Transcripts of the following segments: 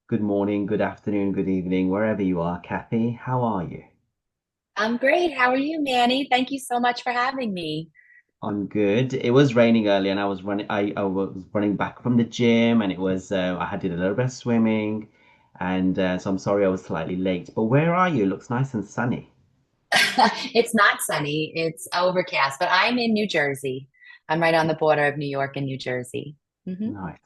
good morning, good afternoon, good evening, wherever you are. Kathy, how are you? I'm great. How are you, Manny? Thank you so much for having me. I'm good. It was raining earlier and I was running back from the gym and it was I had did a little bit of swimming and so I'm sorry I was slightly late. But where are you? It looks nice and sunny. It's not sunny, it's overcast, but I'm in New Jersey. I'm right on the border of New York and New Jersey. Nice.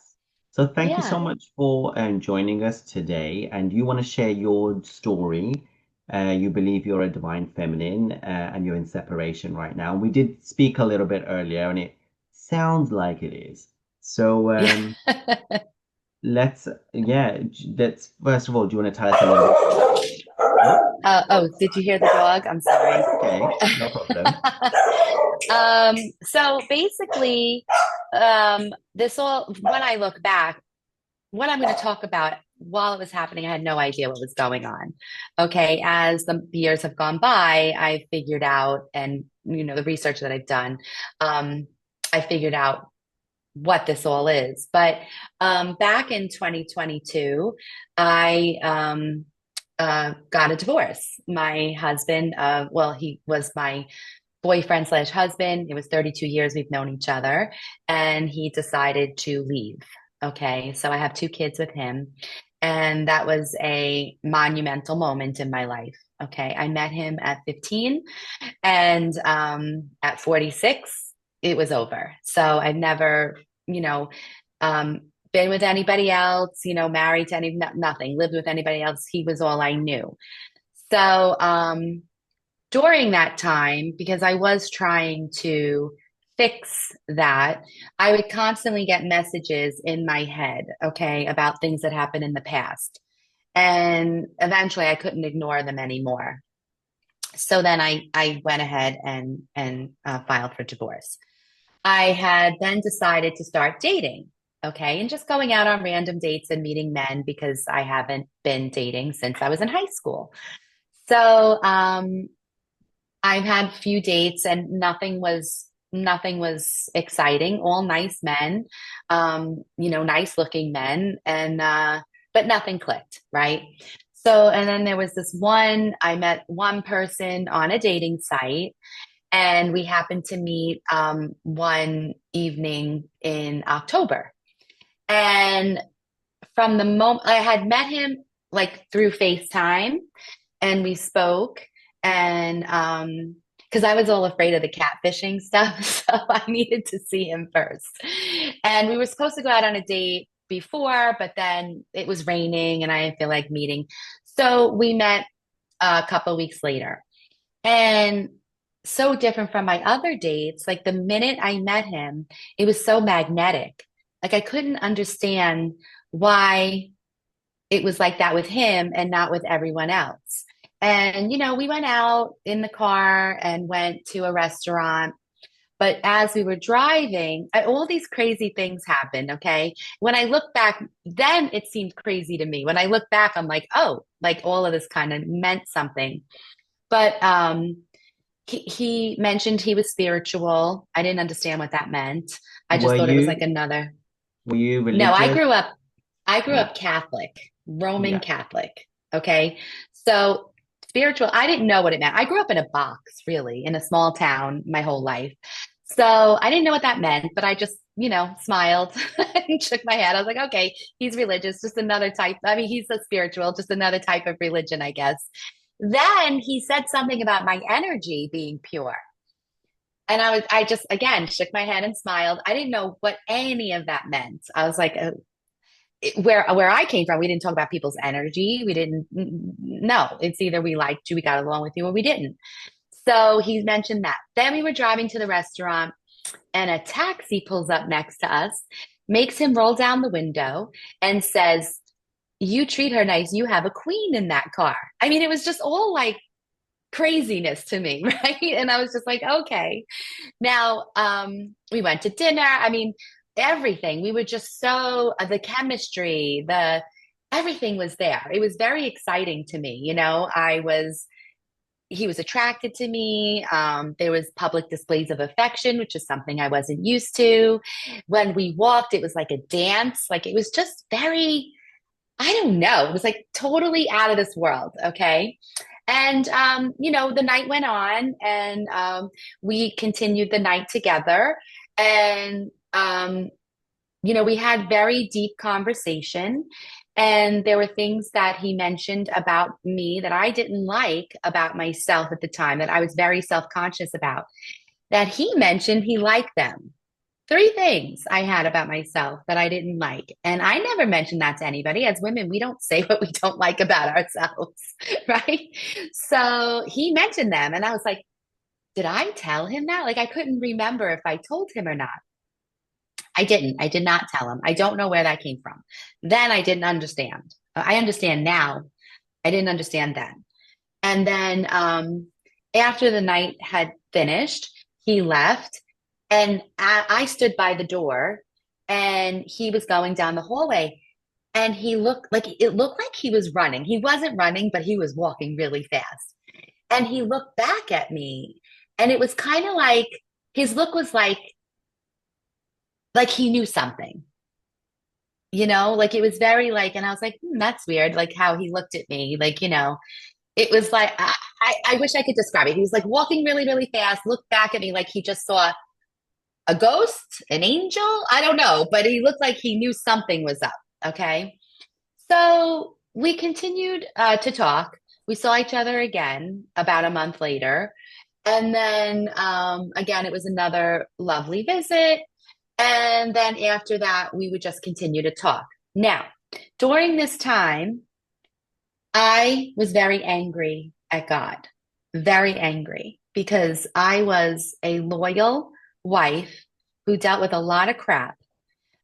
So thank you so Yeah. much for joining us today. And you want to share your story. You believe you're a divine feminine and you're in separation right now. We did speak a little bit earlier, and it sounds like it is. So Yeah. let's first of all, do you want to tell us a little bit? Oh, Oh, did you hear the dog? I'm sorry. that's okay. No problem. So basically, this all, when I look back, what I'm going to talk about while it was happening, I had no idea what was going on. Okay. As the years have gone by, I figured out, and the research that I've done, I figured out what this all is. But back in 2022, I got a divorce. My husband, well, he was my boyfriend slash husband. It was 32 years we've known each other, and he decided to leave. Okay, so I have two kids with him, and that was a monumental moment in my life. Okay, I met him at 15, and at 46, it was over. So I've never, you know, um, been with anybody else, married to nothing, lived with anybody else. He was all I knew. So, during that time, because I was trying to fix that, I would constantly get messages in my head, okay, about things that happened in the past. And eventually I couldn't ignore them anymore. So then I went ahead and filed for divorce. I had then decided to start dating, okay, and just going out on random dates and meeting men because I haven't been dating since I was in high school. So I've had a few dates and nothing was exciting. All nice men, nice looking men, and but nothing clicked, right? So, and then there was this one, I met one person on a dating site, and we happened to meet one evening in October. And from the moment I had met him like through FaceTime, and we spoke, and because I was all afraid of the catfishing stuff, so I needed to see him first. And we were supposed to go out on a date before, but then it was raining and I didn't feel like meeting. So we met a couple weeks later. And so different from my other dates, like the minute I met him, it was so magnetic. Like I couldn't understand why it was like that with him and not with everyone else. And, we went out in the car and went to a restaurant. But as we were driving, all these crazy things happened. Okay. When I look back, then it seemed crazy to me. When I look back, I'm like, oh, like all of this kind of meant something. But he mentioned he was spiritual. I didn't understand what that meant. I just Were thought it was like you another. were you No, I religious? grew up I grew Yeah, up Catholic, Roman yeah. Catholic. Okay. So spiritual, I didn't know what it meant. I grew up in a box, really, in a small town my whole life. So I didn't know what that meant, but I just, smiled and shook my head. I was like, okay, he's religious, just another type. I mean, he's a spiritual, just another type of religion, I guess. Then he said something about my energy being pure. And I just, again, shook my head and smiled. I didn't know what any of that meant. I was like, where I came from, we didn't talk about people's energy. We didn't. No, it's either we liked you, we got along with you, or we didn't. So he mentioned that. Then we were driving to the restaurant, and a taxi pulls up next to us, makes him roll down the window, and says, "You treat her nice. You have a queen in that car." I mean, it was just all like craziness to me, right? And I was just like, okay. Now, we went to dinner. I mean, everything. We were just so the chemistry, the everything was there. It was very exciting to me. He was attracted to me. There was public displays of affection, which is something I wasn't used to. When we walked, it was like a dance. Like it was just very I don't know. It was like totally out of this world. Okay. And, the night went on and we continued the night together. And, we had very deep conversation. And there were things that he mentioned about me that I didn't like about myself at the time, that I was very self-conscious about, that he mentioned he liked them. Three things I had about myself that I didn't like. And I never mentioned that to anybody. As women, we don't say what we don't like about ourselves, right? So he mentioned them. And I was like, did I tell him that? Like, I couldn't remember if I told him or not. I didn't. I did not tell him. I don't know where that came from. Then I didn't understand. I understand now. I didn't understand then. And then after the night had finished, he left, and I stood by the door, and he was going down the hallway, and it looked like he was running. He wasn't running, but he was walking really fast. And he looked back at me, and it was kind of like his look was like he knew something. Like it was very like, and I was like, that's weird, like how he looked at me, like, it was like I wish I could describe it. He was like walking really, really fast, looked back at me like he just saw a ghost, an angel. I don't know, but he looked like he knew something was up. Okay. So we continued to talk. We saw each other again about a month later. And then again, it was another lovely visit. And then after that, we would just continue to talk. Now, during this time, I was very angry at God, very angry, because I was a loyal wife who dealt with a lot of crap.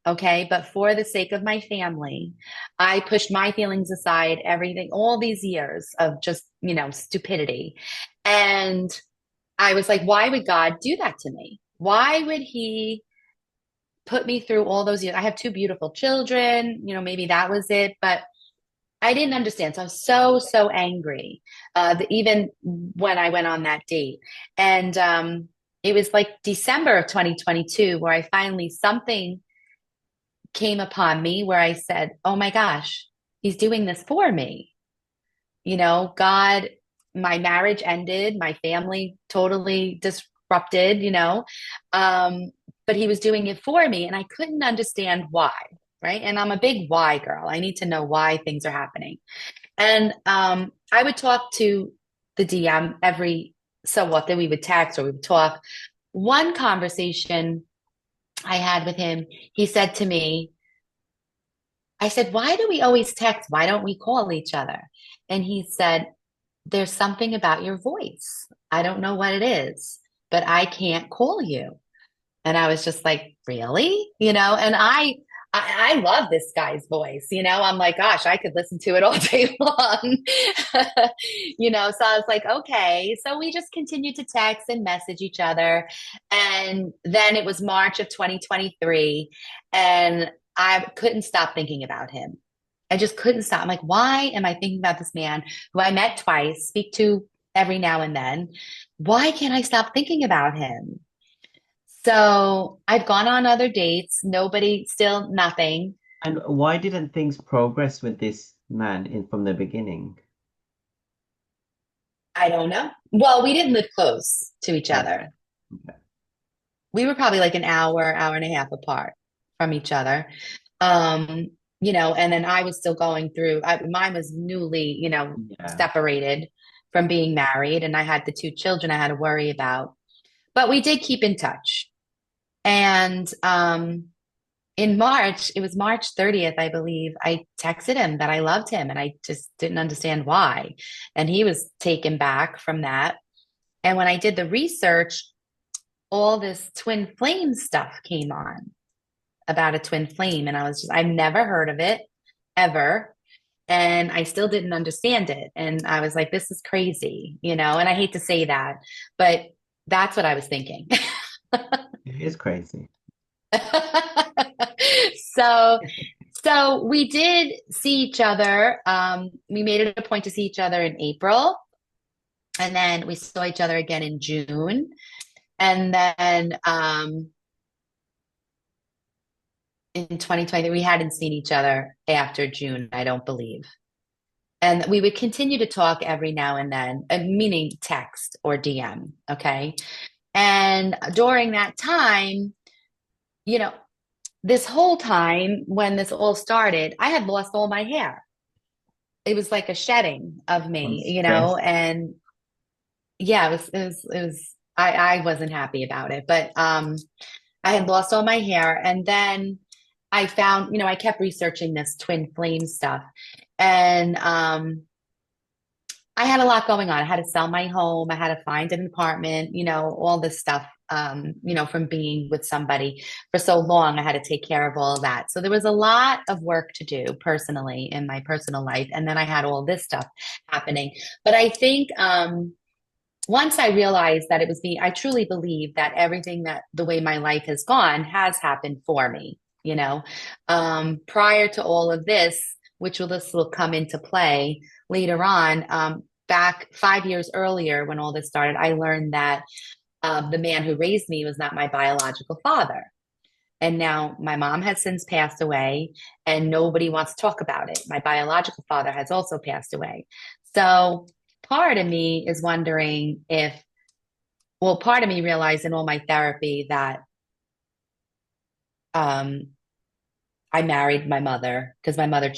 Okay. But for the sake of my family, I pushed my feelings aside, everything, all these years of just, stupidity. And I was like, why would God do that to me? Why would he put me through all those years? I have two beautiful children, maybe that was it, but I didn't understand. So I was so, so angry, even when I went on that date. And it was like December of 2022 where I finally, something came upon me where I said, oh my gosh, he's doing this for me. God, my marriage ended, my family totally disrupted, but he was doing it for me and I couldn't understand why. Right. And I'm a big why girl. I need to know why things are happening. And I would talk to the DM every so often. We would text or we would talk. One conversation I had with him, he said to me, I said, why do we always text? Why don't we call each other? And he said, there's something about your voice. I don't know what it is, but I can't call you. And I was just like, really? And I love this guy's voice, I'm like, gosh, I could listen to it all day long. So I was like, okay. So we just continued to text and message each other. And then it was March of 2023. And I couldn't stop thinking about him. I just couldn't stop. I'm like, why am I thinking about this man who I met twice, speak to every now and then? Why can't I stop thinking about him? So I've gone on other dates, nobody, still nothing. And why didn't things progress with this man from the beginning? I don't know. Well, we didn't live close to each Okay. other. Okay. We were probably like an hour and a half apart from each other. Um, and then I was still going through, mine was newly, Yeah. separated from being married, and I had the two children I had to worry about. But we did keep in touch. And in March, it was March 30th, I believe, I texted him that I loved him and I just didn't understand why. And he was taken back from that. And when I did the research, all this twin flame stuff came on about a twin flame. And I've never heard of it ever. And I still didn't understand it. And I was like, this is crazy, and I hate to say that, but that's what I was thinking. It is crazy. So, so we did see each other. We made it a point to see each other in April, and then we saw each other again in June, and then in 2020. We hadn't seen each other after June, I don't believe. And we would continue to talk every now and then, meaning text or DM. Okay. And during that time, you know, this whole time when this all started, I had lost all my hair. It was like a shedding of From me, stress. and yeah, I wasn't happy about it, but I had lost all my hair. And then I found, I kept researching this twin flame stuff. And I had a lot going on. I had to sell my home. I had to find an apartment, all this stuff, from being with somebody for so long. I had to take care of all of that. So there was a lot of work to do personally in my personal life. And then I had all this stuff happening. But I think once I realized that it was me, I truly believe that everything that the way my life has gone has happened for me, prior to all of this, this will come into play later on. Back 5 years earlier, when all this started, I learned that the man who raised me was not my biological father. And now my mom has since passed away, and nobody wants to talk about it. My biological father has also passed away. So part of me is wondering part of me realized in all my therapy that um, I married my mother because my mother,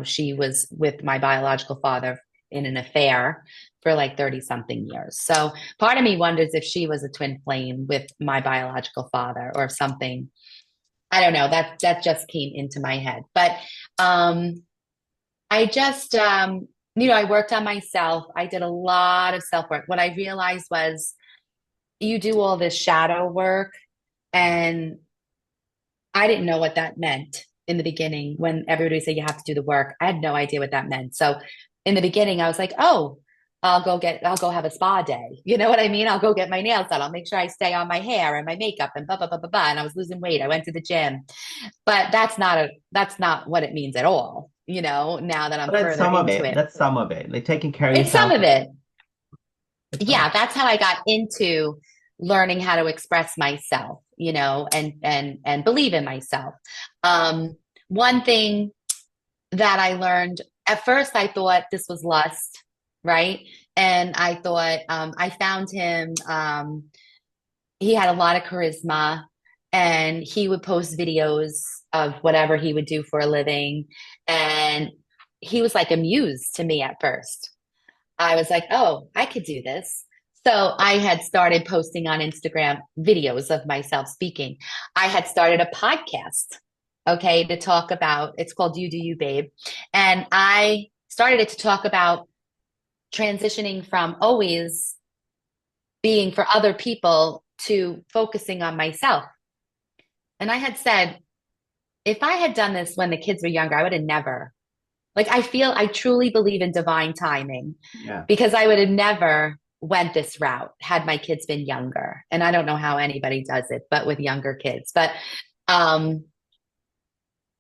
she was with my biological father in an affair for like 30 something years. So part of me wonders if she was a twin flame with my biological father or something. I don't know. That just came into my head. But um, I just, I worked on myself. I did a lot of self work. What I realized was you do all this shadow work, and I didn't know what that meant in the beginning when everybody said you have to do the work. I had no idea what that meant. So in the beginning, I was like, oh, I'll go have a spa day. You know what I mean? I'll go get my nails done. I'll make sure I stay on my hair and my makeup and blah, blah, blah, blah, blah. And I was losing weight. I went to the gym, but that's not what it means at all. Now that I'm But that's further some of into it. it, That's some of it. Like taking care of it's some yourself. of it. It's some of Yeah, that's how I got into learning how to express myself, and believe in myself. One thing that I learned at first, I thought this was lust, right? And I thought I found him. He had a lot of charisma, and he would post videos of whatever he would do for a living, and he was like a muse to me at first. I was like, oh, I could do this. So I had started posting on Instagram videos of myself speaking. I had started a podcast, okay, to talk about, it's called You Do You, Babe. And I started it to talk about transitioning from always being for other people to focusing on myself. And I had said, if I had done this when the kids were younger, I would have never. Like, I truly believe in divine timing yeah. because I would have never went this route had my kids been younger. And I don't know how anybody does it, but with younger kids. But um,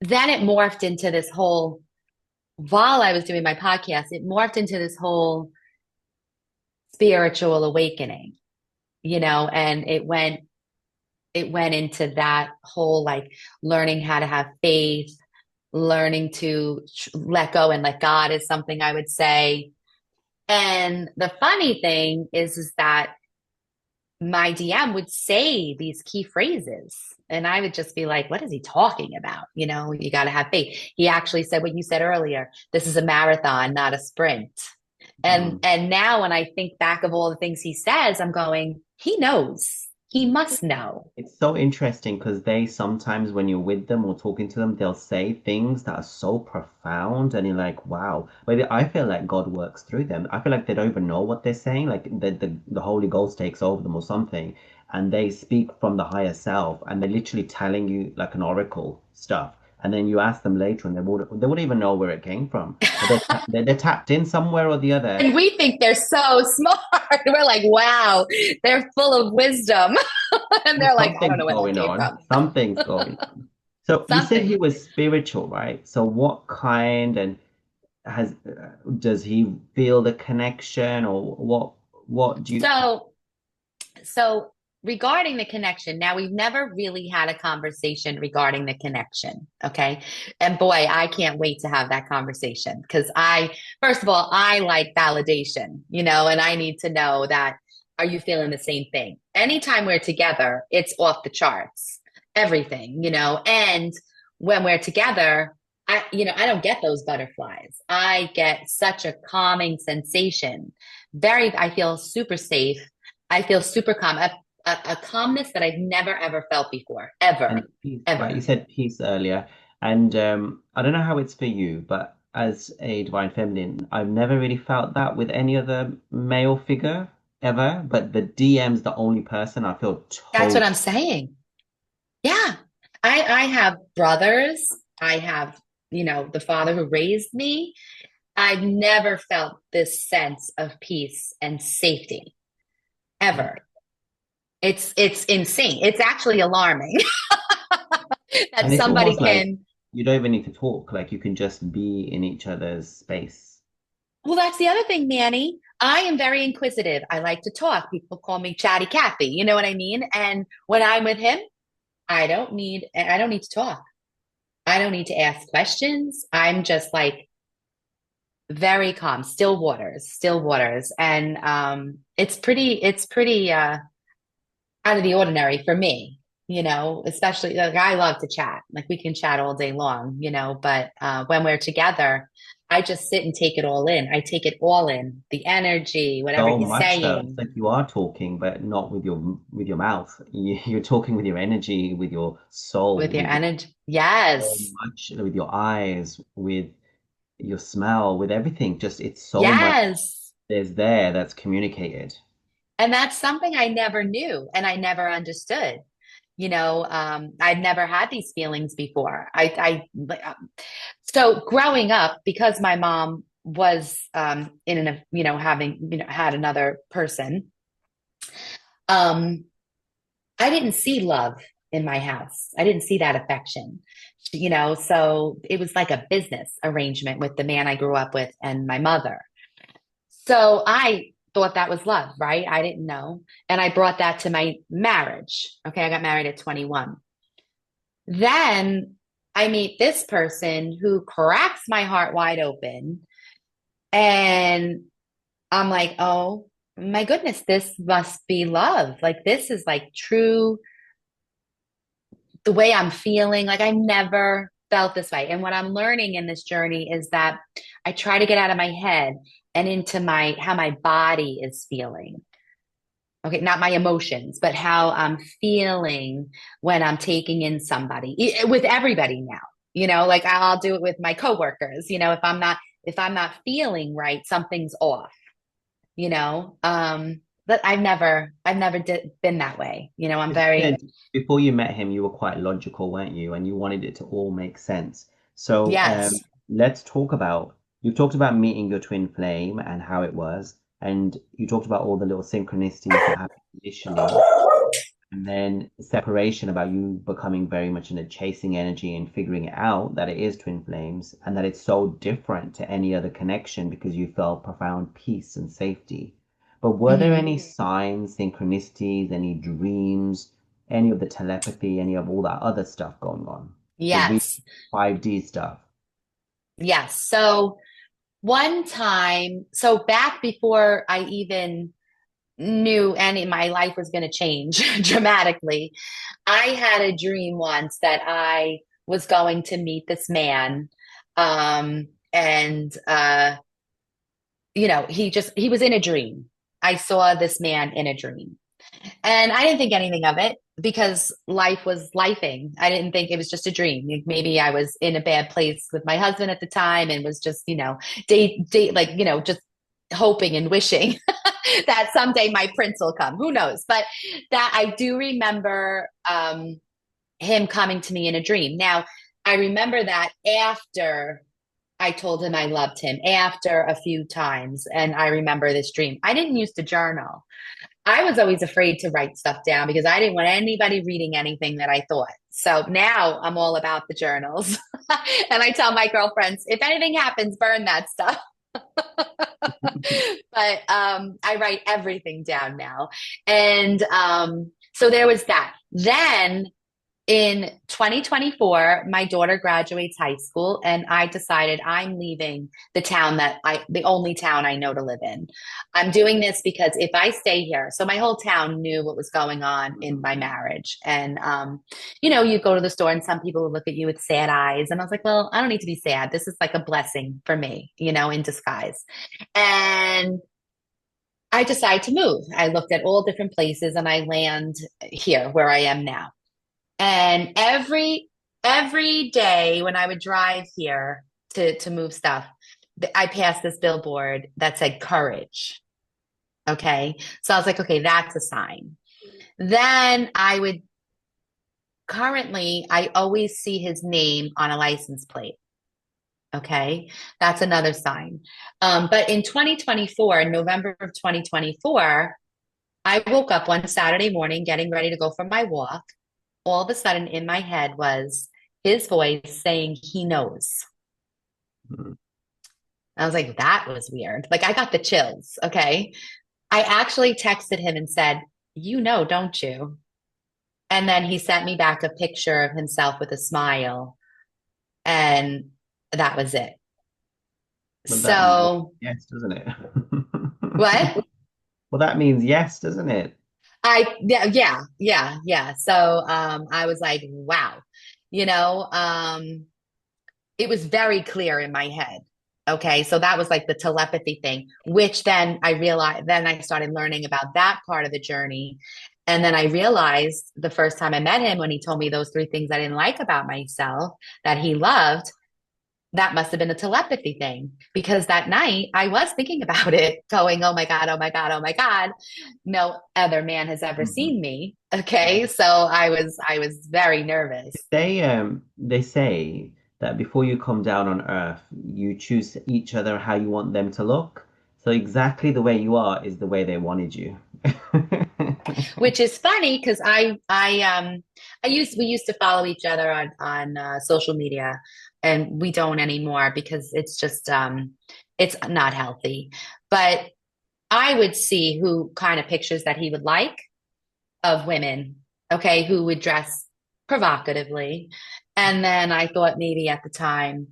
then it morphed into this whole, while I was doing my podcast, it morphed into this whole spiritual awakening, and it went into that whole like learning how to have faith, learning to let go and let God is something I would say. And the funny thing is that my DM would say these key phrases. And I would just be like, what is he talking about? You got to have faith. He actually said what you said earlier. This is a marathon, not a sprint. And Mm. and now when I think back of all the things he says, I'm going, he knows. He must know. It's so interesting because they sometimes, when you're with them or talking to them, they'll say things that are so profound, and you're like, wow. But I feel like God works through them. I feel like they don't even know what they're saying, like the Holy Ghost takes over them or something, and they speak from the higher self, and they're literally telling you like an oracle stuff. And then you ask them later, and they wouldn't even know where it came from, but they're tapped in somewhere or the other. And we think they're so smart. We're like, wow, they're full of wisdom. And Well, they're like, I don't something's know where that going came on. from. Something's going on. So you said he Something. was spiritual, right? So what kind and has does he feel the connection or what do you So, so regarding the connection, now we've never really had a conversation regarding the connection. Okay. And boy, I can't wait to have that conversation because first of all, I like validation, and I need to know that are you feeling the same thing? Anytime we're together, it's off the charts, everything, and when we're together, I don't get those butterflies. I get such a calming sensation. I feel super safe. I feel super calm. A calmness that I've never ever felt before, And ever, peace, right? You ever. said peace earlier, and I don't know how it's for you, but as a divine feminine, I've never really felt that with any other male figure ever. But the DM's the only person I feel That's what totally. I'm saying. Yeah. I have brothers. I have, the father who raised me. I've never felt this sense of peace and safety ever. It's insane. It's actually alarming that And it's somebody almost like can. you don't even need to talk, like you can just be in each other's space. Well, that's the other thing, Manny. I am very inquisitive. I like to talk. People call me Chatty Cathy. You know what I mean? And when I'm with him, I don't need to talk. I don't need to ask questions. I'm just like very calm, still waters. And it's pretty out of the ordinary for me, especially like I love to chat. Like we can chat all day long, but when we're together, I just sit and take it all in. I take it all in, the energy, whatever So he's much so, it's saying like you are talking, but not with your mouth. You're talking with your energy, with your soul, with your with energy. so Yes. much, with your eyes, with your smell, with everything. Just it's so much Yes. there's there that's communicated. And that's something I never knew and I never understood. I'd never had these feelings before. So growing up, because my mom was in an, having, had another person, um, I didn't see love in my house. I didn't see that affection, so it was like a business arrangement with the man I grew up with and my mother. So I thought that was love, right? I didn't know. And I brought that to my marriage. Okay. I got married at 21. Then I meet this person who cracks my heart wide open. And I'm like, oh my goodness, this must be love. Like, this is like true, the way I'm feeling. Like, I never felt this way. And what I'm learning in this journey is that I try to get out of my head and into how my body is feeling. Okay, not my emotions, but how I'm feeling when I'm taking in somebody with everybody now. Like I'll do it with my coworkers. If I'm not feeling right, something's off. You know, but I've never been that way. I'm 'Cause you very said before you met him, you were quite logical, weren't you? And you wanted it to all make sense. So yes, let's talk about, you've talked about meeting your twin flame and how it was, and you talked about all the little synchronicities that happened initially, and then separation about you becoming very much in a chasing energy and figuring it out that it is twin flames and that it's so different to any other connection because you felt profound peace and safety. But were there hmm any signs, synchronicities, any dreams, any of the telepathy, any of all that other stuff going on? The real yes, 5D stuff. yes. So one time, so back before I even knew any my life was going to change dramatically, I had a dream once that I was going to meet this man. And he was in a dream. I saw this man in a dream. And I didn't think anything of it because life was lifing. I didn't think it was just a dream. Maybe I was in a bad place with my husband at the time and was just, date like, just hoping and wishing that someday my prince will come. Who knows? But that I do remember him coming to me in a dream. Now, I remember that after I told him I loved him, after a few times, and I remember this dream. I didn't used to journal. I was always afraid to write stuff down because I didn't want anybody reading anything that I thought. So now I'm all about the journals. And I tell my girlfriends, if anything happens, burn that stuff. But I write everything down now. And So there was that. Then in 2024, my daughter graduates high school, and I decided I'm leaving the only town I know to live in. I'm doing this because if I stay here, so my whole town knew what was going on in my marriage. And, you go to the store and some people will look at you with sad eyes. And I was like, well, I don't need to be sad. This is like a blessing for me, in disguise. And I decided to move. I looked at all different places and I land here where I am now. And every day when I would drive here to move stuff, I passed this billboard that said courage. Okay. So I was like, okay, that's a sign. Then I always see his name on a license plate. Okay. That's another sign. But in 2024, in November of 2024, I woke up one Saturday morning getting ready to go for my walk. All of a sudden in my head was his voice saying he knows. Mhm. I was like, that was weird. Like I got the chills. Okay. I actually texted him and said, don't you? And then he sent me back a picture of himself with a smile. And that was it. But that means So yes, doesn't it? what? Well, that means yes, doesn't it? Yeah. So I was like, wow, you know, um, it was very clear in my head. Okay. So that was like the telepathy thing, which then I started learning about that part of the journey. And then I realized the first time I met him when he told me those three things I didn't like about myself that he loved, that must have been a telepathy thing because that night I was thinking about it, going, oh my God, oh my God, oh my God. No other man has ever Mhm. seen me. Okay. So I was very nervous. They say that before you come down on Earth, you choose each other how you want them to look. So exactly the way you are is the way they wanted you. Which is funny because we used to follow each other on social media, and we don't anymore because it's just it's not healthy. But I would see who kind of pictures that he would like of women, okay, who would dress provocatively, and then I thought maybe at the time,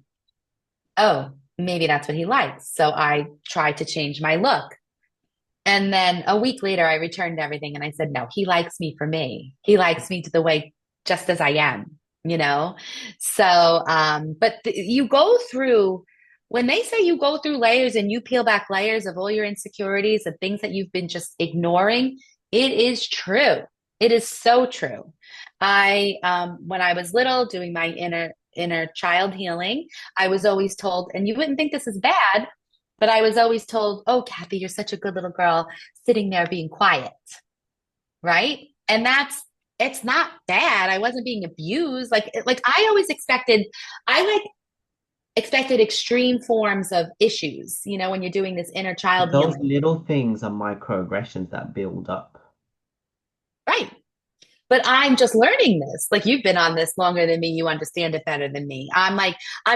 oh, maybe that's what he likes, so I tried to change my look. And then a week later, I returned everything and I said, no, he likes me for me. He likes me to the way just as I am, you know? So, you go through, when they say you go through layers and you peel back layers of all your insecurities and things that you've been just ignoring, it is true. It is so true. When I was little doing my inner child healing, I was always told, and you wouldn't think this is bad, but I was always told, oh, Cathy, you're such a good little girl sitting there being quiet. Right. And it's not bad. I wasn't being abused. Like I always I expected extreme forms of issues, when you're doing this inner child But those healing. little things are microaggressions that build up. Right. But I'm just learning this. Like you've been on this longer than me. You understand it better than me. I'm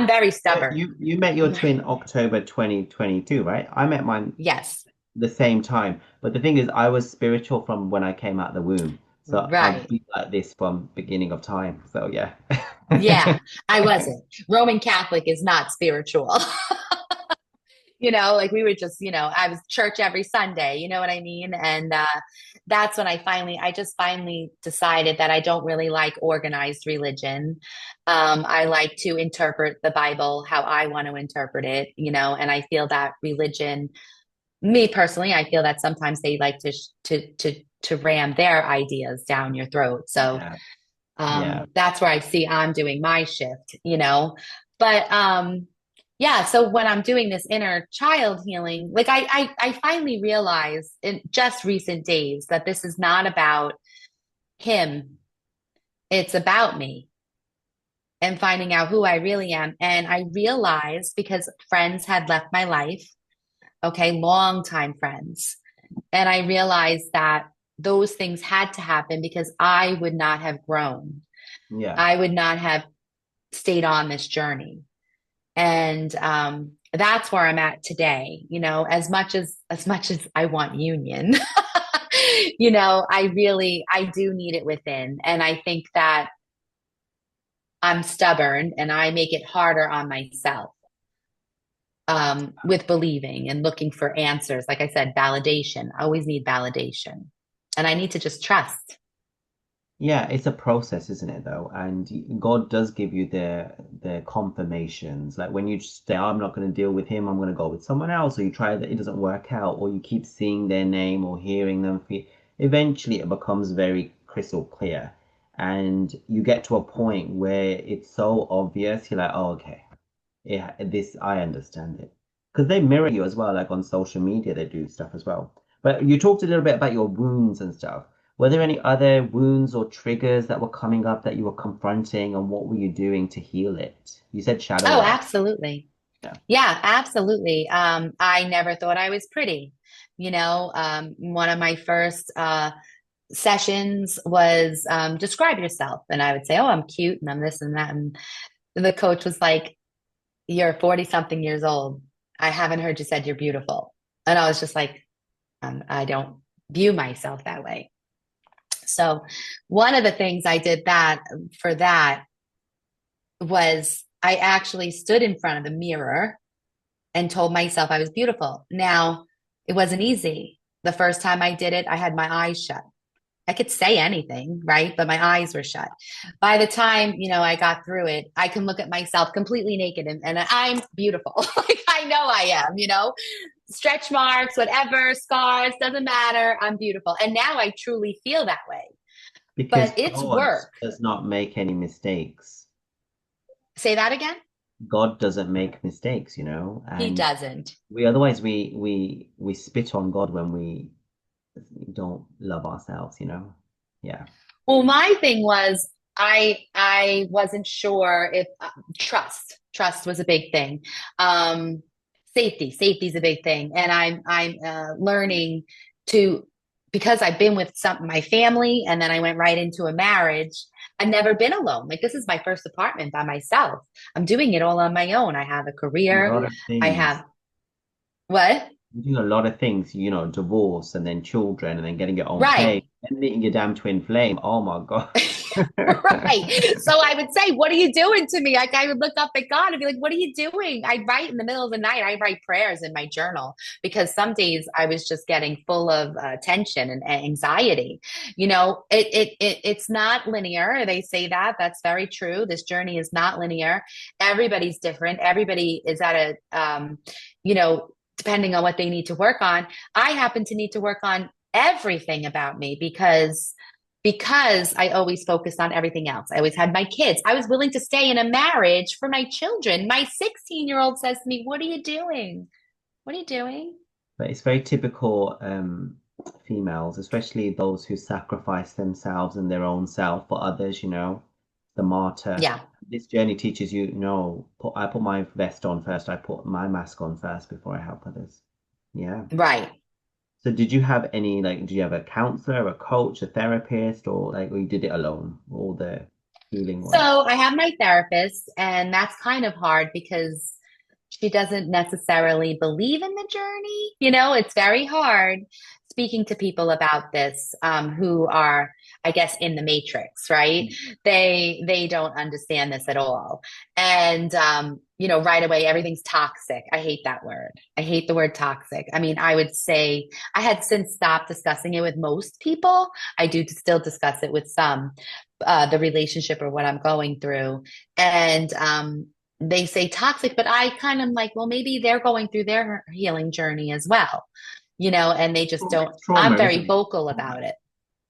very But stubborn. you met your twin October 2022, right? I met mine Yes. the same time. But the thing is, I was spiritual from when I came out the womb. So I've Right. been like this from beginning of time. So yeah. Yeah, I wasn't. Roman Catholic is not spiritual. Like we were just, I was church every Sunday, you know what I mean? And that's when I just finally decided that I don't really like organized religion. I like to interpret the Bible how I want to interpret it, and I feel that religion, me personally, I feel that sometimes they like to ram their ideas down your throat. So Yeah. Yeah. that's where I see I'm doing my shift, but yeah, so when I'm doing this inner child healing, like I finally realized in just recent days that this is not about him, it's about me and finding out who I really am. And I realized because friends had left my life, okay, long time friends, and I realized that those things had to happen because I would not have grown. Yeah. I would not have stayed on this journey. And that's where I'm at today. As much as I want union, I do need it within. And I think that I'm stubborn and I make it harder on myself with believing and looking for answers. Like I said, validation. I always need validation. And I need to just trust. Yeah, it's a process, isn't it, though? And God does give you the confirmations. Like when you just say, "Oh, I'm not going to deal with him, I'm going to go with someone else," or you try that it doesn't work out, or you keep seeing their name or hearing them. Eventually, it becomes very crystal clear, and you get to a point where it's so obvious. You're like, "Oh, okay, yeah, this I understand it," because they mirror you as well. Like on social media, they do stuff as well. But you talked a little bit about your wounds and stuff. Were there any other wounds or triggers that were coming up that you were confronting, and what were you doing to heal it? You said shadow Oh, work. absolutely. Yeah. Yeah, absolutely. I never thought I was pretty. One of my first sessions was describe yourself. And I would say, oh, I'm cute and I'm this and that. And the coach was like, you're 40 something years old. I haven't heard you said you're beautiful. And I was just like, I don't view myself that way. So one of the things I did that for that was I actually stood in front of the mirror and told myself I was beautiful. Now, it wasn't easy. The first time I did it, I had my eyes shut. I could say anything, right? But my eyes were shut. By the time, I got through it, I can look at myself completely naked and I'm beautiful. Like I know I am, stretch marks, whatever, scars, doesn't matter. I'm beautiful. And now I truly feel that way. Because But it's God work. does not make any mistakes. Say that again? God doesn't make mistakes, He and doesn't. we otherwise we spit on God when we don't love ourselves. Yeah. Well, my thing was I wasn't sure if trust was a big thing. Um, safety is a big thing, and I'm learning to because I've been with my family, and then I went right into a marriage. I've never been alone. Like this is my first apartment by myself. I'm doing it all on my own. I have a A career. lot of I things. have what? You're doing a lot of things, divorce and then children and then getting your own Right. place and meeting your damn twin flame. Oh my God. Right. So I would say, what are you doing to me? Like I would look up at God and be like, what are you doing? I write in the middle of the night. I write prayers in my journal because some days I was just getting full of tension and anxiety. It's not linear. They say that. That's very true. This journey is not linear. Everybody's different. Everybody is at depending on what they need to work on. I happen to need to work on everything about me because I always focused on everything else. I always had my kids. I was willing to stay in a marriage for my children. My 16-year-old says to me, what are you doing? What are you doing? But it's very typical females, especially those who sacrifice themselves and their own self for others, the martyr. Yeah, This journey teaches you, no, I put my vest on first. I put my mask on first before I help others. Yeah. right. So did you have any like did you have a counselor, a coach, a therapist, or you did it alone, all the healing So work? I have my therapist, and that's kind of hard because she doesn't necessarily believe in the journey. It's very hard speaking to people about this who are, I guess, in the matrix, right? They don't understand this at all. And right away everything's toxic. I hate that word. I hate the word toxic. I mean, I would say I had since stopped discussing it with most people. I do still discuss it with some, the relationship or what I'm going through. And they say toxic, but I kind of like, well, maybe they're going through their healing journey as well, and they just Well, don't. it's I'm trauma, very isn't it? vocal Trauma. about it.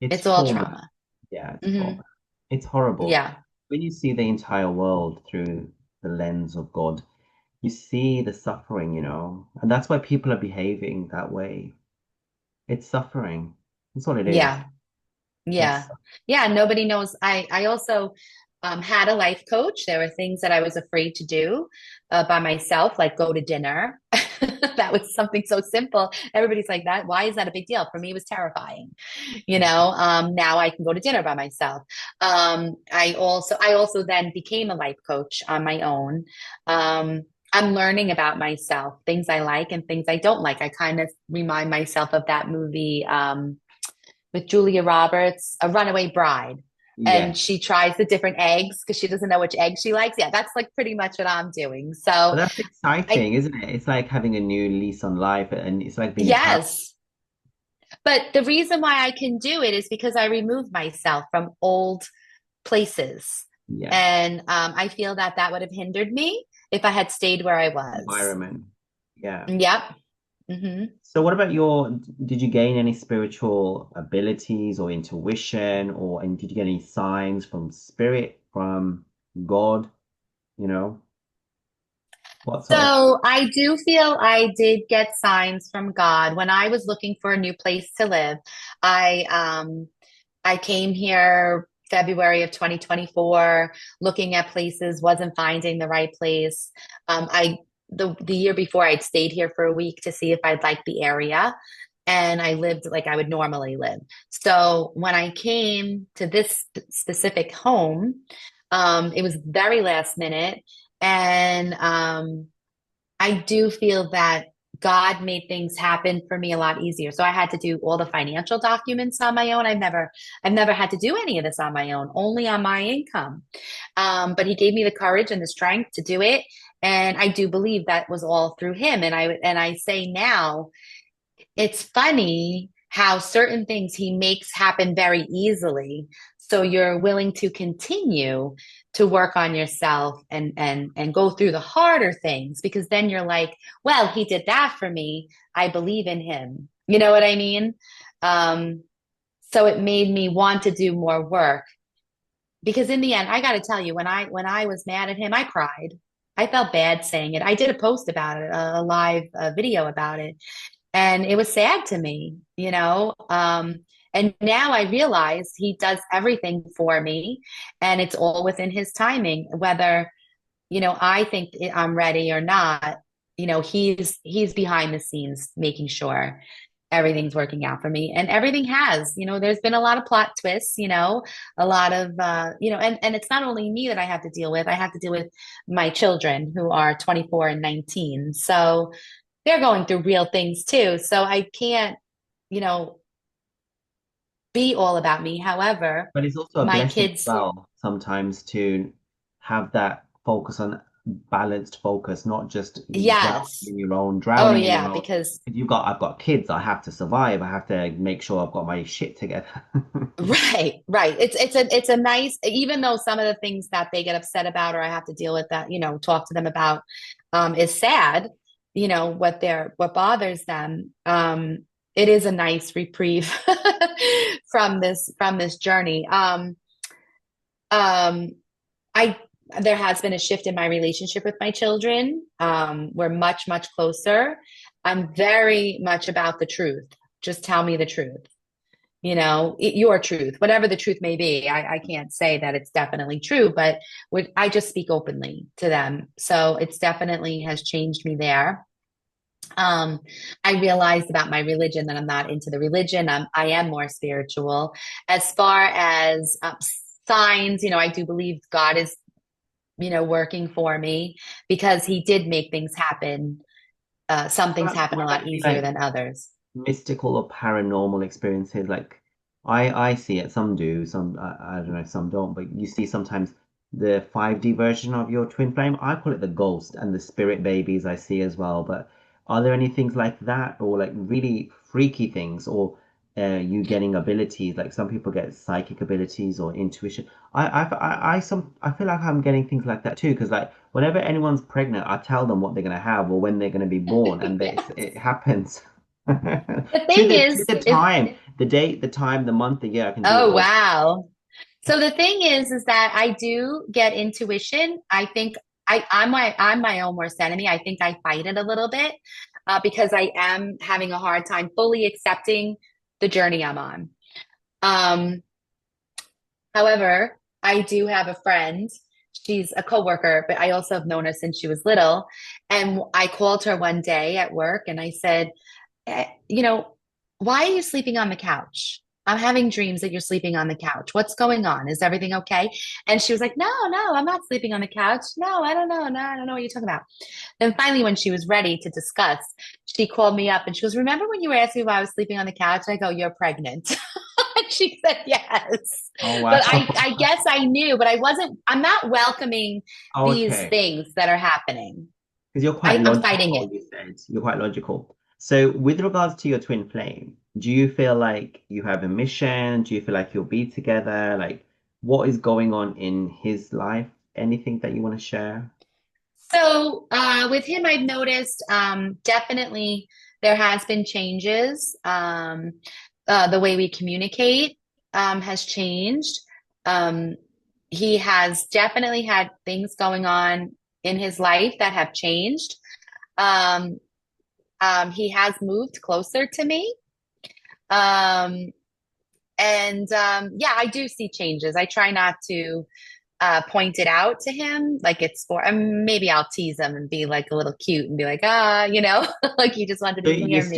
It's It's all trauma. trauma. Yeah, it's Hmm. trauma. It's horrible. Yeah. When you see the entire world through the lens of God, you see the suffering, and that's why people are behaving that way. It's suffering. That's what it is. Yeah. Yeah. It's Yeah. Nobody knows. I also had a life coach. There were things that I was afraid to do by myself, like go to dinner. That was something so simple. Everybody's like that. Why is that a big deal? For me, it was terrifying. Now I can go to dinner by myself. I also then became a life coach on my own. I'm learning about myself, things I like and things I don't like. I kind of remind myself of that movie. with Julia Roberts, A Runaway Bride. And Yes. she tries the different eggs because she doesn't know which egg she likes. Yeah, that's like pretty much what I'm doing. But So that's I, exciting, isn't it? It's like having a new lease on life, and it's like being empowered. yes. But the reason why I can do it is because I remove myself from old places. Yeah. And I feel that that would have hindered me if I had stayed where I was. Environment. Yeah. Yep. Hmm. So what about did you gain any spiritual abilities or intuition, and did you get any signs from spirit, from God, you know? What sort of, So I do feel I did get signs from God when I was looking for a new place to live. I came here February of 2024, looking at places, wasn't finding the right place. I the year before I'd stayed here for a week to see if I'd like the area. And I lived like I would normally live. So when I came to this specific home, it was very last minute. And I do feel that God made things happen for me a lot easier. So I had to do all the financial documents on my own. I've never had to do any of this on my own, only on my income. But He gave me the courage and the strength to do it, and I do believe that was all through Him. And I say now, it's funny how certain things He makes happen very easily. So you're willing to continue to work on yourself and go through the harder things because then you're like, well, He did that for me. I believe in Him. You know what I mean? Um, so it made me want to do more work because in the end, I got to tell you, when I was mad at Him, I cried. I felt bad saying it. I did a post about it, a live video about it, and it was sad to me, you know. And now I realize He does everything for me, and it's all within His timing. Whether I think I'm ready or not, He's behind the scenes making sure everything's working out for me, and everything has. There's been a lot of plot twists, a lot of and it's not only me that I have to deal with. I have to deal with my children who are 24 and 19. So they're going through real things too. So I can't, you know, be all about me. However, but it's also a my blessing as kids, well sometimes to have that focus on balanced focus, not just yes. Oh drowning in yeah, your own. because If I've got kids, I have to survive. I have to make sure I've got my shit together. right, right. It's a nice, even though some of the things that they get upset about or I have to deal with that, talk to them about is sad, what bothers them. It is a nice reprieve from this journey. Um, I There has been a shift in my relationship with my children. We're much, much closer. I'm very much about the truth. Just tell me the truth. Your truth, whatever the truth may be. I can't say that it's definitely true, but I just speak openly to them. So it's definitely has changed me there. Um, I realized about my religion that I'm not into the religion. I am more spiritual. As far as signs, I do believe God is, working for me because He did make things happen. Some things happen What a about lot any easier than others. mystical or paranormal experiences? Like I see it, some do, some I don't know, some don't, but you see sometimes the 5D version of your twin flame. I call it the ghost and the spirit babies I see as well. But are there any things like that or like really freaky things or you getting abilities? Like some people get psychic abilities or intuition. I feel like I'm getting things like that too because like whenever anyone's pregnant, I tell them what they're gonna have or when they're gonna be born, and Yes. it happens. The thing To is, the is time, the date, the time, the month, the year, I can do it oh all. wow. So the thing is that I do get intuition. I think I'm my own worst enemy. I think I fight it a little bit because I am having a hard time fully accepting the journey I'm on. Um, However, I do have a friend. She's a coworker, but I also have known her since she was little. And I called her one day at work and I said, why are you sleeping on the couch? I'm having dreams that you're sleeping on the couch. What's going on? Is everything okay? And she was like, no, no, I'm not sleeping on the couch. No, I don't know. No, I don't know what you're talking about. Then finally, when she was ready to discuss, she called me up and she goes, remember when you were asking me why I was sleeping on the couch? I go, you're pregnant. She said yes. Oh But wow. I guess I knew, but I'm not welcoming Oh, these okay. things that are happening. Because you're quite I'm fighting logical, it. you said. You're quite logical. So, with regards to your twin flame, do you feel like you have a mission? Do you feel like you'll be together? Like, what is going on in his life? Anything that you want to share? So with him, I've noticed definitely there has been changes. The way we communicate has changed. Um, he has definitely had things going on in his life that have changed. Um, he has moved closer to me. Um, and yeah, I do see changes. I try not to point it out to him like it's for maybe I'll tease him and be like a little cute and be like, like you just wanted So to hear me.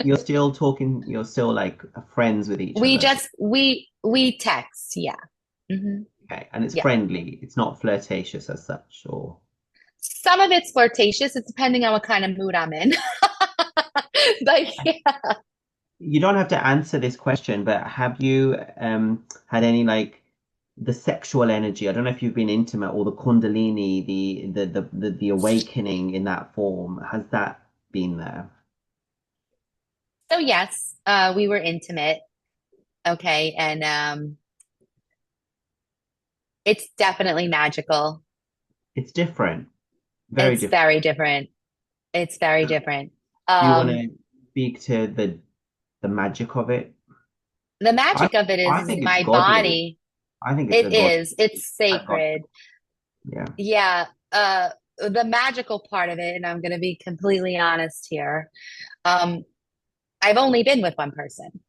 you're still talking, you're still like friends with each We other. just we text, yeah. hmm Okay. And it's Yeah. friendly. It's not flirtatious as such, or Some of it's flirtatious. It's depending on what kind of mood I'm in. But yeah. you don't have to answer this question, but have you had any like the sexual energy? I don't know if you've been intimate or the Kundalini, the awakening in that form. Has that been there? So yes, we were intimate. Okay. And it's definitely magical. It's different, very It's different. very different. It's very different. Do you want Um, to speak to the magic of it? the I magic of it I is think it's my godly. body. I think it's a It god. is. It's I got sacred. yeah. Yeah. The magical part of it, and I'm going to be completely honest here. Um, I've only been with one person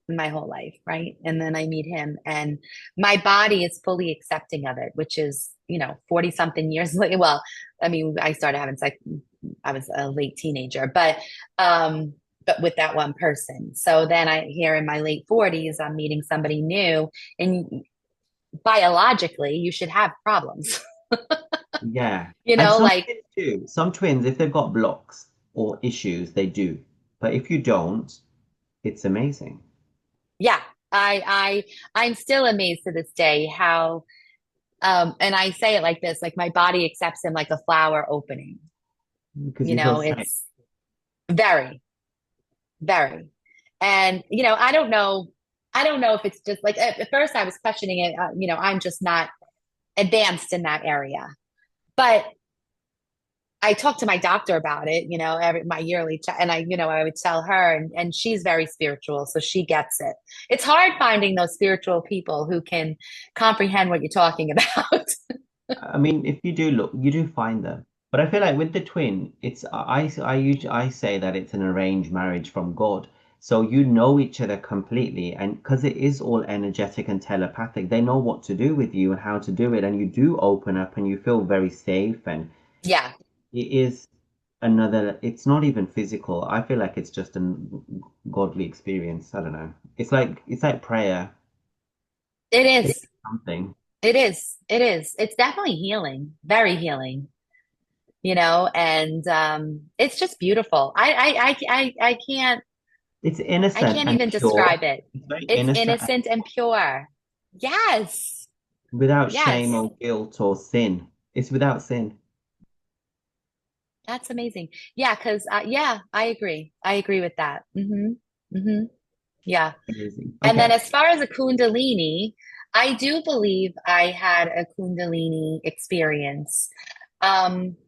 my whole life, right? And then I meet him, and my body is fully accepting of it, which is, 40 something years later. Well, I mean, I started having sex, I was a late teenager, but with that one person. So then here in my late 40s, I'm meeting somebody new, and biologically, you should have problems. Yeah. You And know, some like, twins do. Some twins, if they've got blocks or issues, they do. But if you don't, it's amazing yeah, I'm still amazed to this day how, and I say it like this, like my body accepts him like a flower opening. because you feel safe. It's very, very, and I don't know if it's just like at first I was questioning it. I'm just not advanced in that area, but I talked to my doctor about it, every my yearly check, and I would tell her, and she's very spiritual, so she gets it. It's hard finding those spiritual people who can comprehend what you're talking about. I mean, if you do look, you do find them. But I feel like with the twin, I say that it's an arranged marriage from God. So you know each other completely, and because it is all energetic and telepathic, they know what to do with you and how to do it, and you do open up and you feel very safe, and Yeah, it is another, it's not even physical. I feel like it's just a godly experience. I don't know. It's like prayer. it It's is. something. It is. It is. It's definitely healing, very healing, and it's just beautiful. It's I innocent can't and even pure. describe it. It's very It's innocent and innocent and pure. Yes. without shame Yes. or guilt or sin. It's without sin. That's amazing. Yeah, because yeah, I agree. I agree with that. Yeah. Amazing. And then Okay. as far as a Kundalini, I do believe I had a Kundalini experience.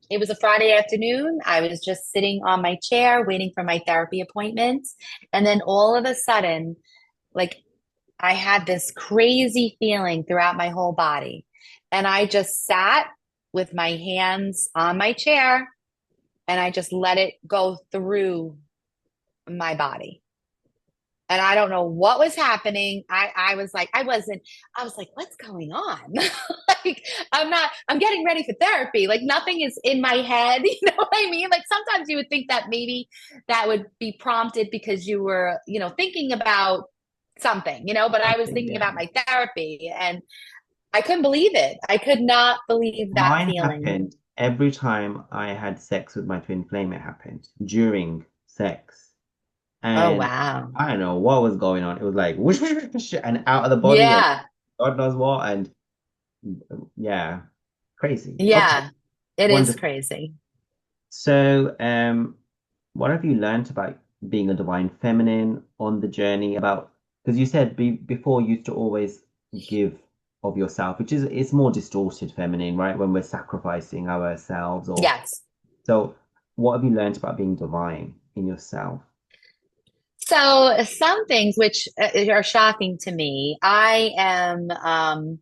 It was a Friday afternoon. I was just sitting on my chair waiting for my therapy appointment. And then all of a sudden, like I had this crazy feeling throughout my whole body. And I just sat with my hands on my chair and I just let it go through my body. And I don't know what was happening. I was like, I was like, what's going on? Like, I'm getting ready for therapy. Like, nothing is in my head. You know what I mean? Like, sometimes you would think that maybe that would be prompted because you were, thinking about something, but I was Something, thinking yeah. about my therapy and I couldn't believe it. I could not believe that Mine feeling. happened every time I had sex with my twin flame, it happened during sex. Oh, And wow. I don't know what was going on. It was like whoosh, whoosh, whoosh, whoosh, and out of the body and Yeah. God knows what. And yeah, crazy. Okay, Yeah. It is wonderful. crazy. So, what have you learned about being a divine feminine on the journey? About because you said before you used to always give of yourself, which is it's more distorted feminine, right? When we're sacrificing ourselves, or Yes. so. What have you learned about being divine in yourself? So some things which are shocking to me, I am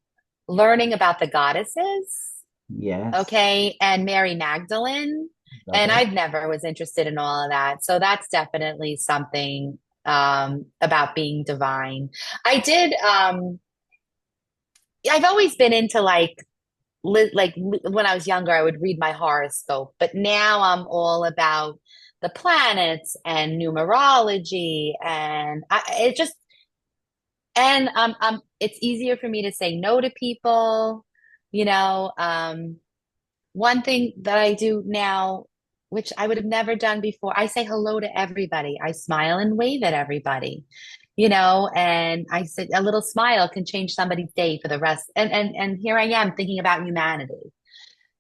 learning about the goddesses, Yes, okay, and Mary Magdalene, love and it. I've never was interested in all of that. So that's definitely something about being divine. I did I've always been into when I was younger, I would read my horoscope, but now I'm all about the planets and numerology, and it just it's easier for me to say no to people, you know. One thing that I do now, which I would have never done before, I say hello to everybody. I smile and wave at everybody, and I said a little smile can change somebody's day for the rest. And here I am thinking about humanity.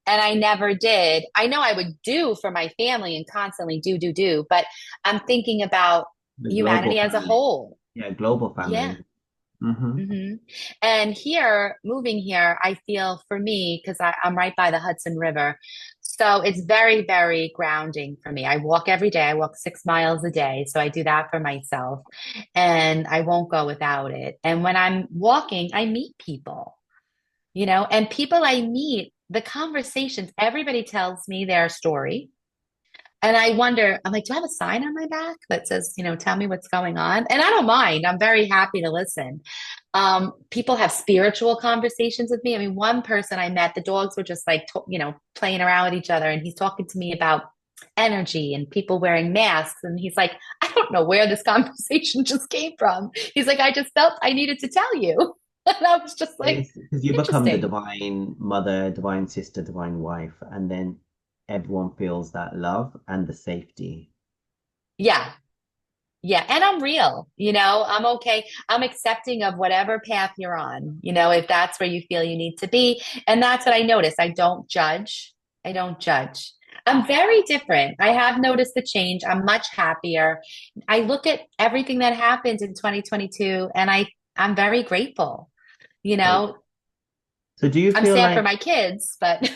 And I never did. I know I would do for my family and constantly do, but I'm thinking about The global humanity as a family. whole. Yeah, global Yeah. family. Hmm. hmm And here, moving here, I feel for me, because I'm right by the Hudson River. So it's very, very grounding for me. I walk every day. I walk 6 miles a day. So I do that for myself and I won't go without it. And when I'm walking, I meet people, and people I meet, the conversations, everybody tells me their story. And I wonder, I'm like, do I have a sign on my back that says, tell me what's going on? And I don't mind. I'm very happy to listen. People have spiritual conversations with me. I mean, one person I met, the dogs were just like, playing around with each other. And he's talking to me about energy and people wearing masks. And he's like, I don't know where this conversation just came from. He's like, I just felt I needed to tell you. And I was just like, It's because you become the interesting. divine mother, divine sister, divine wife, and then everyone feels that love and the safety. Yeah. Yeah, and I'm real, I'm okay. I'm accepting of whatever path you're on, if that's where you feel you need to be. And that's what I notice. I don't judge. I don't judge. I'm very different. I have noticed the change. I'm much happier. I look at everything that happened in 2022 and I'm very grateful. You So, know, so I'm sad for my kids, but do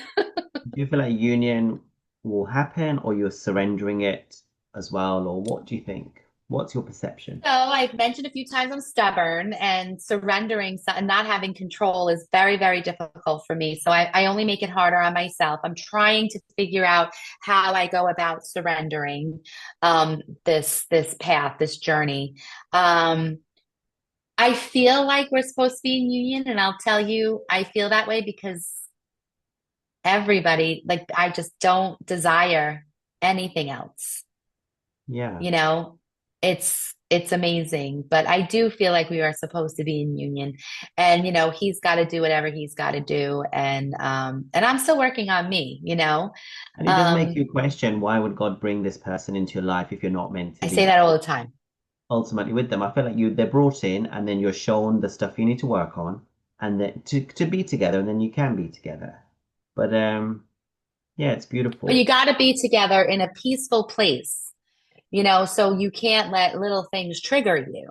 you feel like union will happen, or you're surrendering it as well, or what do you think? What's your perception? So I've mentioned a few times I'm stubborn and surrendering and not having control is very, very difficult for me. So I only make it harder on myself. I'm trying to figure out how I go about surrendering this path, this journey. Um, I feel like we're supposed to be in union, and I'll tell you, I feel that way because everybody, like, I just don't desire anything else. Yeah. you know it's amazing, but I do feel like we are supposed to be in union, and he's got to do whatever he's got to do, and I'm still working on me. And it does make um you question, why would God bring this person into your life if you're not meant to I say be that all the time. ultimately with them? I feel like they're brought in and then you're shown the stuff you need to work on and then to be together and then you can be together. But yeah, it's But you beautiful. got to be together in a peaceful place, so you can't let little things trigger you.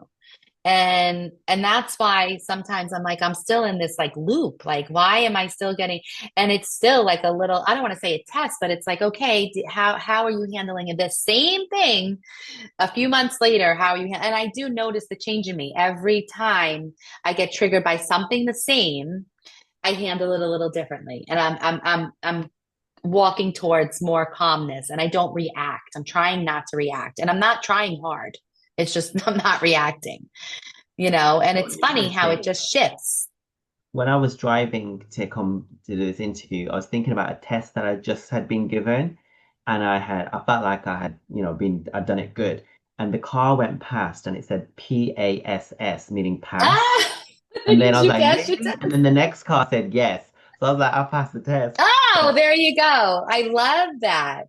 And that's why sometimes I'm like, I'm still in this like loop, like why am I still getting, and it's still like a little, I don't want to say a test, but it's like, okay, how are you handling it, the same thing a few months later? How are you and I do notice the change in me every time I get triggered by something the same. I handle it a little differently, and I'm walking towards more calmness, and I don't react. I'm trying not to react, and I'm not trying hard. It's just I'm not reacting, and it's Totally funny how it appreciate just that. shifts. When I was driving to come to do this interview, I was thinking about a test that I just had been given, and I felt like I had, I'd done it good. And the car went past and it said PASS, meaning pass. Ah, And then did I was you like, pass your really? And test? then the next car said yes. So I was like, I passed the test. Oh, But there you go. I love that.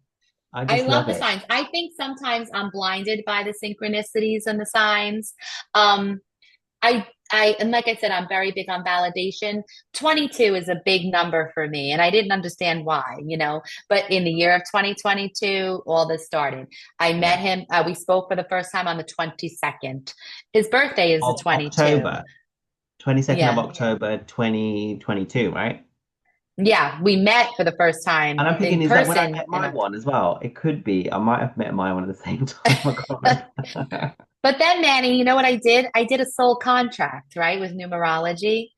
I I just love love the it. signs. I think sometimes I'm blinded by the synchronicities and the signs. Um, and like I said, I'm very big on validation. 22 is a big number for me, and I didn't understand why, But in the year of 2022, all this started. I met Yeah. him. We spoke for the first time on the 22nd. His birthday is the Of 22. October, 22nd of Yeah. October, 2022, right? Yeah. We met for the first And time I'm thinking, in is that when I person met in my October. one as well? It could be. I might have met my one at the same time. I can't remember. But then, Manny, you know what I did? I did a soul contract, right, with numerology,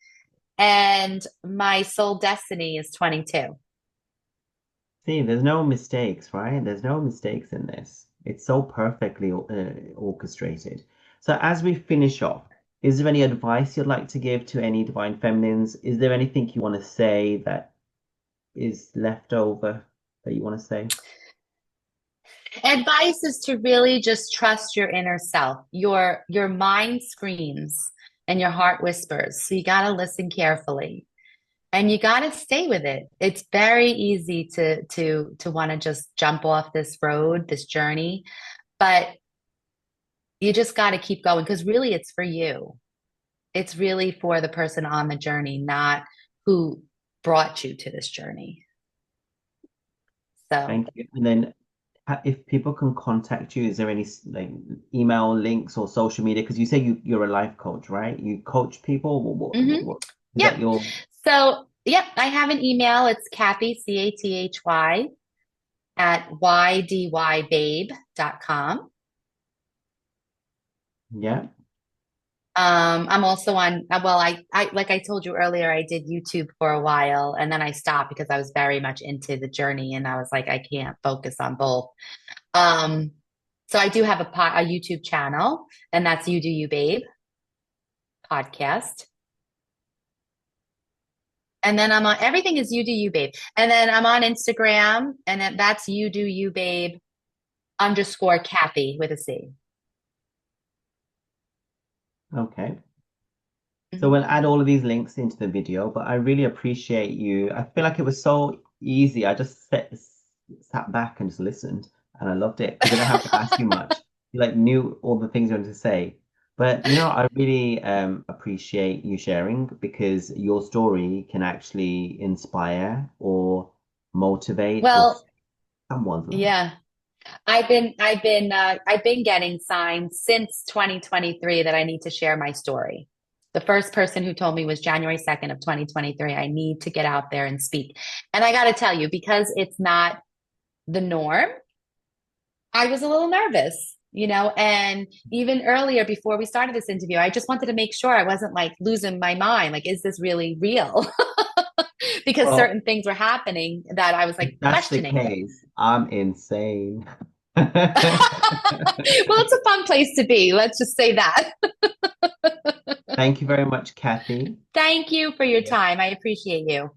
and my soul destiny is 22. See, there's no mistakes, right? There's no mistakes in this. It's so perfectly orchestrated. So as we finish off, is there any advice you'd like to give to any divine feminines? Is there anything you want to say that is left over that you want to say? Advice is to really just trust your inner self. Your mind screams and your heart whispers. So you got to listen carefully and you got to stay with it. It's very easy to want to just jump off this road, this journey, but you just got to keep going because really it's for you. It's really for the person on the journey, not who brought you to this journey. So, Thank you. And then if people can contact you, is there any like email links or social media? Because you say you're a life coach, right? You coach people. What is yep. that your Yep, I have an email. It's Cathy, Cathy, at ydYbabe.com. yeah? I'm also on, well, like I told you earlier, I did YouTube for a while and then I stopped because I was very much into the journey and I was like, I can't focus on both. Um, so I do have a YouTube channel and that's You Do You Babe podcast. And then I'm on, everything is You Do You Babe. And then I'm on Instagram and that's You Do You Babe underscore Cathy with a C. Okay. So Mhm. we'll add all of these links into the video, but I really appreciate you. I feel like it was so easy. I just sat back and just listened, and I loved it because I didn't have to ask you much. You like knew all the things you wanted to say. But I really appreciate you sharing because your story can actually inspire or motivate or Well, someone's life. yeah. I've been getting signs since 2023 that I need to share my story. The first person who told me was January 2nd of 2023. I need to get out there and speak. And I got to tell you, because it's not the norm, I was a little nervous, and even earlier before we started this interview, I just wanted to make sure I wasn't like losing my mind. Like, is this really real? Because Well, certain things were happening that I was if like that's the questioning. case, I'm insane. Well, it's a fun place to be. Let's just say that. Thank you very much, Kathy. Thank you for your time. I appreciate you.